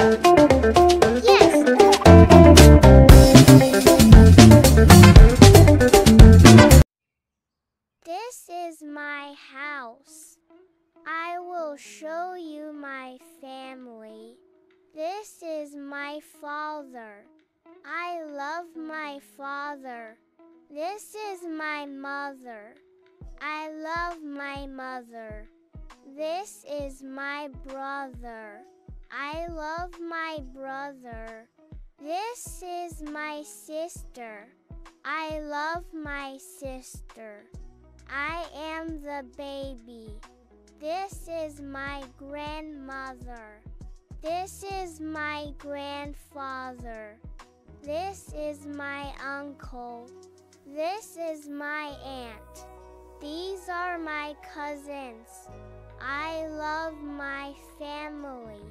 Yes. This is my house. I will show you my family. This is my father. I love my father. This is my mother. I love my mother. This is my brother. I love my brother. This is my sister. I love my sister. I am the baby. This is my grandmother. This is my grandfather. This is my uncle. This is my aunt. These are my cousins. I love my family.